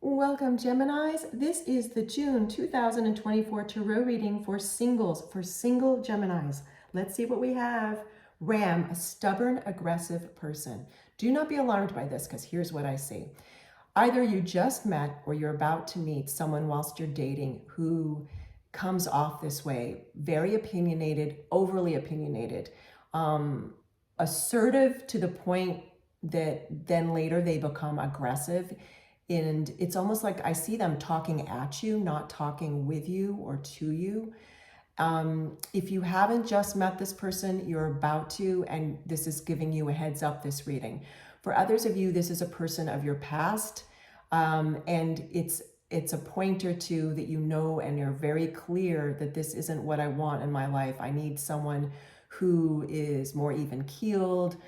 Welcome, Geminis. This is the June 2024 Tarot reading for singles, for single Geminis. Let's see what we have. Ram, a stubborn, aggressive person. Do not be alarmed by this, because here's what I see. Either you just met or you're about to meet someone whilst you're dating who comes off this way, very opinionated, overly opinionated, assertive to the point that then later they become aggressive. And it's almost like I see them talking at you, not talking with you or to you. If you haven't just met this person, you're about to, and this is giving you a heads up, this reading. For others of you, this is a person of your past, and it's a pointer to that you know, and you're very clear that this isn't what I want in my life. I need someone who is more even-keeled.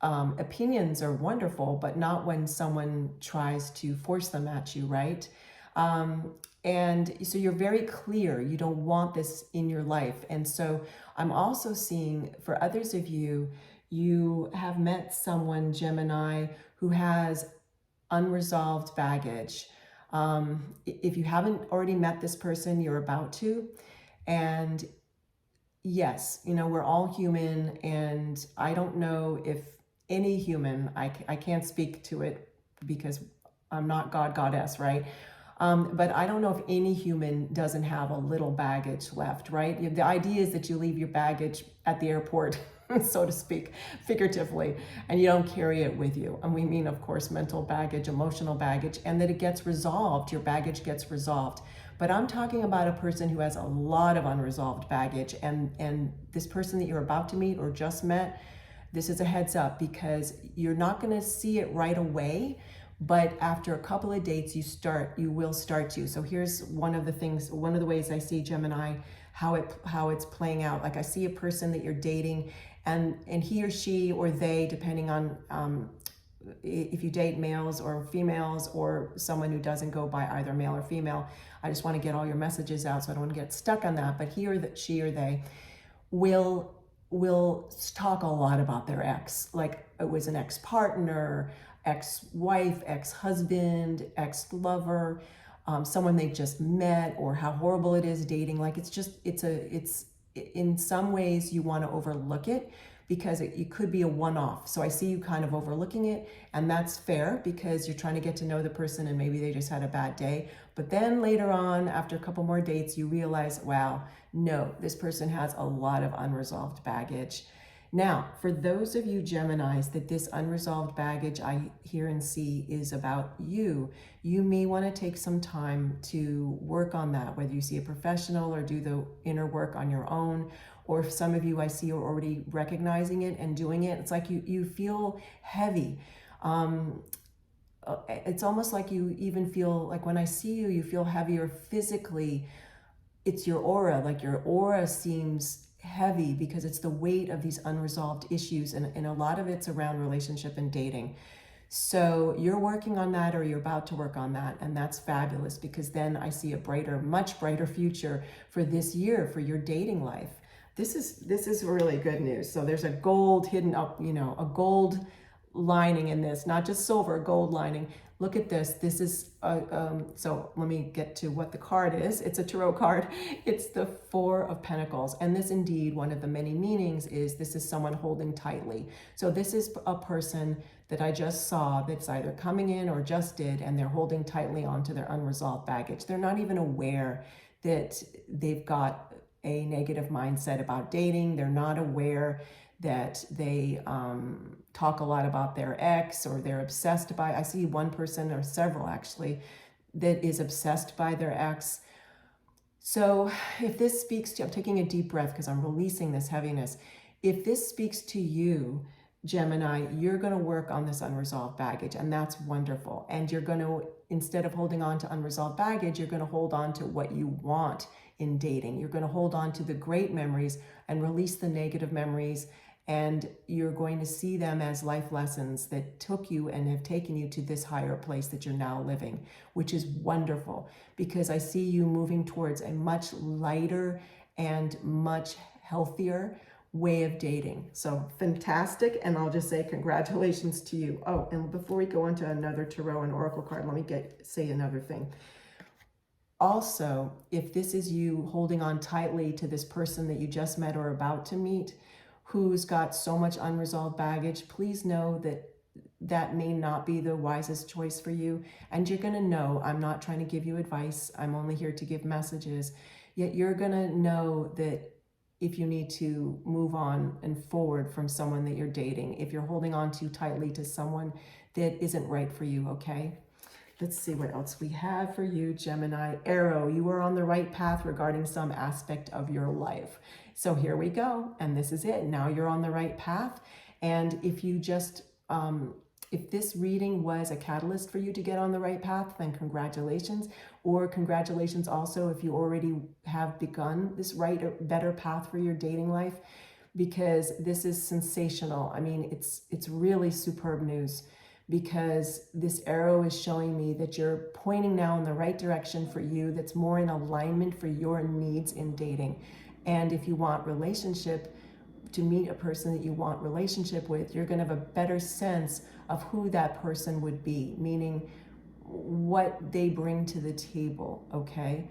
Opinions are wonderful, but not when someone tries to force them at you, right? And so you're very clear, you don't want this in your life. And so I'm also seeing for others of you, you have met someone, Gemini, who has unresolved baggage. If you haven't already met this person, you're about to. And yes, you know, we're all human, and I don't know if any human, I can't speak to it because I'm not God, goddess, right? But I don't know if any human doesn't have a little baggage left, right? The idea is that you leave your baggage at the airport, so to speak, figuratively, and you don't carry it with you. And we mean, of course, mental baggage, emotional baggage, and that it gets resolved, your baggage gets resolved. But I'm talking about a person who has a lot of unresolved baggage, and this person that you're about to meet or just met, this is a heads up, because you're not going to see it right away, but after a couple of dates, you will start to. So here's one of the ways I see, Gemini, how it's playing out. Like I see a person that you're dating, and he or she or they, depending on if you date males or females, or someone who doesn't go by either male or female. I just want to get all your messages out, so I don't want to get stuck on that. But he or she or they will talk a lot about their ex, like it was an ex-partner, ex-wife, ex-husband, ex-lover, someone they just met, or how horrible it is dating. Like it's in some ways you want to overlook it, because it could be a one-off. So I see you kind of overlooking it, and that's fair because you're trying to get to know the person and maybe they just had a bad day. But then later on, after a couple more dates, you realize, wow, no, this person has a lot of unresolved baggage. Now, for those of you Geminis that this unresolved baggage I hear and see is about you, you may want to take some time to work on that, whether you see a professional or do the inner work on your own. Or if some of you I see are already recognizing it and doing it, it's like you feel heavy. It's almost like you even feel like when I see you, you feel heavier physically. It's your aura, like your aura seems heavy because it's the weight of these unresolved issues, and a lot of it's around relationship and dating. So you're working on that, or you're about to work on that, and that's fabulous, because then I see a brighter, much brighter future for this year for your dating life. This is really good news. So there's a gold hidden up, you know, a gold lining in this, not just silver, gold lining. Look at this. This is, so let me get to what the card is. It's a tarot card. It's the Four of Pentacles. And this indeed, one of the many meanings is this is someone holding tightly. So this is a person that I just saw that's either coming in or just did, and they're holding tightly onto their unresolved baggage. They're not even aware that they've got a negative mindset about dating. They're not aware that they talk a lot about their ex, or they're obsessed by, I see one person or several actually, that is obsessed by their ex. So if this speaks to, I'm taking a deep breath because I'm releasing this heaviness. If this speaks to you, Gemini, you're going to work on this unresolved baggage, and that's wonderful. And you're going to, instead of holding on to unresolved baggage, you're going to hold on to what you want in dating. You're going to hold on to the great memories and release the negative memories, and you're going to see them as life lessons that took you and have taken you to this higher place that you're now living, which is wonderful, because I see you moving towards a much lighter and much healthier way of dating. So fantastic. And I'll just say congratulations to you. Oh, and before we go on to another tarot and oracle card, let me say another thing. Also, if this is you holding on tightly to this person that you just met or about to meet, who's got so much unresolved baggage, please know that that may not be the wisest choice for you. And you're going to know, I'm not trying to give you advice. I'm only here to give messages. Yet you're going to know that if you need to move on and forward from someone that you're dating, if you're holding on too tightly to someone that isn't right for you, okay? Let's see what else we have for you, Gemini. Arrow, you are on the right path regarding some aspect of your life. So here we go, and this is it. Now you're on the right path. And if you just, if this reading was a catalyst for you to get on the right path, then congratulations. Or congratulations also if you already have begun this right or better path for your dating life, because this is sensational. I mean, it's really superb news, because this arrow is showing me that you're pointing now in the right direction for you, that's more in alignment for your needs in dating. And if you want relationship, to meet a person that you want relationship with, you're going to have a better sense of who that person would be, meaning what they bring to the table, okay?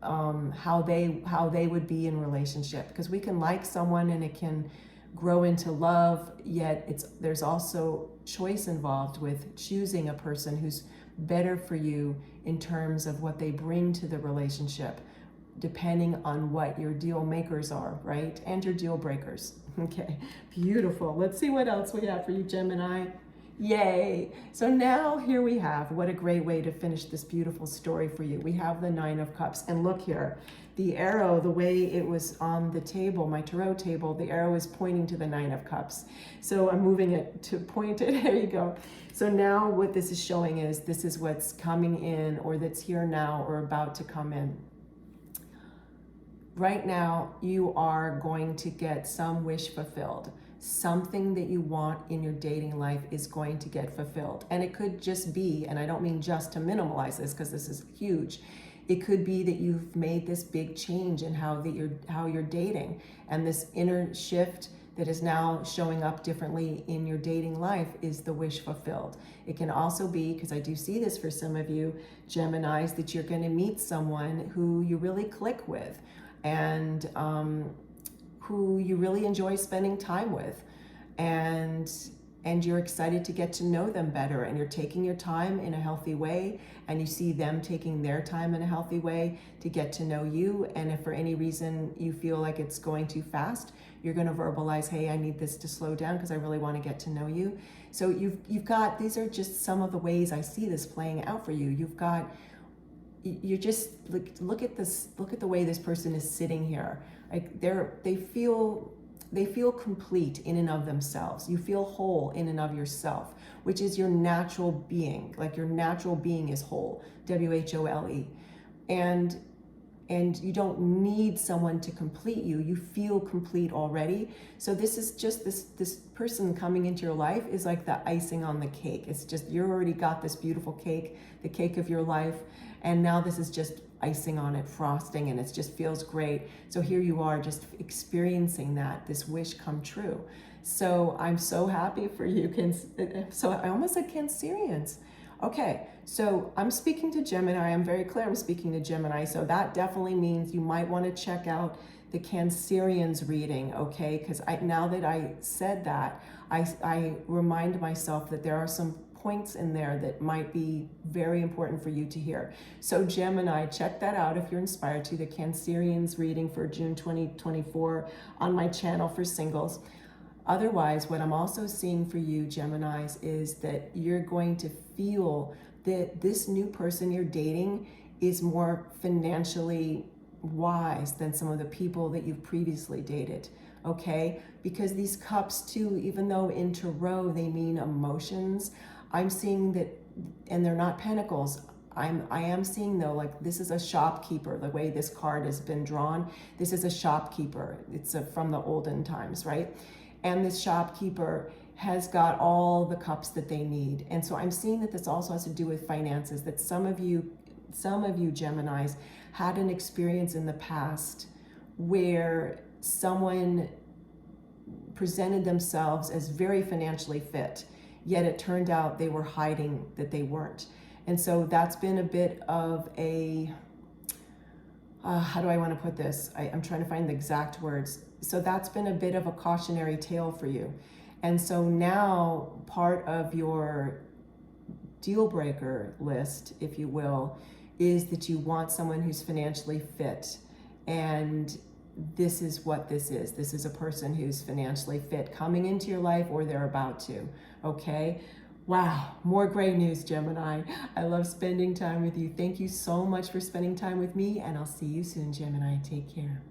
How they would be in relationship, because we can like someone and it can grow into love, yet there's also choice involved with choosing a person who's better for you in terms of what they bring to the relationship, depending on what your deal makers are, right? And your deal breakers. Okay, beautiful. Let's see what else we have for you, Gemini. Yay. So now here we have, what a great way to finish this beautiful story for you. We have the Nine of Cups, and look here, the arrow, the way it was on the table, my tarot table, the arrow is pointing to the Nine of Cups. So I'm moving it to point it, there you go. So now what this is showing is, this is what's coming in, or that's here now, or about to come in. Right now, you are going to get some wish fulfilled. Something that you want in your dating life is going to get fulfilled. And it could just be, and I don't mean just to minimalize this because this is huge, it could be that you've made this big change in how you're dating, and this inner shift that is now showing up differently in your dating life is the wish fulfilled. It can also be, because I do see this for some of you Geminis, that you're going to meet someone who you really click with, and who you really enjoy spending time with, and you're excited to get to know them better, and you're taking your time in a healthy way, and you see them taking their time in a healthy way to get to know you. And if for any reason you feel like it's going too fast, you're going to verbalize, hey, I need this to slow down because I really want to get to know you. So you've got, these are just some of the ways I see this playing out for you. You're just look at this, look at the way this person is sitting here. Like they feel complete in and of themselves. You feel whole in and of yourself, which is your natural being. Like your natural being is whole, WHOLE. And you don't need someone to complete you. You feel complete already. So this is just this person coming into your life is like the icing on the cake. It's just, you already got this beautiful cake, the cake of your life. And now this is just icing on it, frosting, and it just feels great. So here you are just experiencing that, this wish come true. So I'm so happy for you. So I almost said Cancerians. Okay, so I'm speaking to Gemini. I'm very clear I'm speaking to Gemini. So that definitely means you might want to check out the Cancerians reading, okay? Because now that I said that, I remind myself that there are some points in there that might be very important for you to hear. So Gemini, check that out if you're inspired to, the Cancerians reading for June 2024 on my channel for singles. Otherwise, what I'm also seeing for you, Geminis, is that you're going to feel that this new person you're dating is more financially wise than some of the people that you've previously dated, okay? Because these cups too, even though in tarot they mean emotions, I'm seeing that, and they're not pentacles, I am seeing though, like this is a shopkeeper, the way this card has been drawn. This is a shopkeeper. It's from the olden times, right? And this shopkeeper has got all the cups that they need. And so I'm seeing that this also has to do with finances, that some of you Geminis had an experience in the past where someone presented themselves as very financially fit, yet it turned out they were hiding that they weren't. And so that's been a bit of a, how do I want to put this? I'm trying to find the exact words. So that's been a bit of a cautionary tale for you. And so now part of your deal breaker list, if you will, is that you want someone who's financially fit. And this is what this is. This is a person who's financially fit coming into your life, or they're about to, okay? Wow, more great news, Gemini. I love spending time with you. Thank you so much for spending time with me, and I'll see you soon, Gemini. Take care.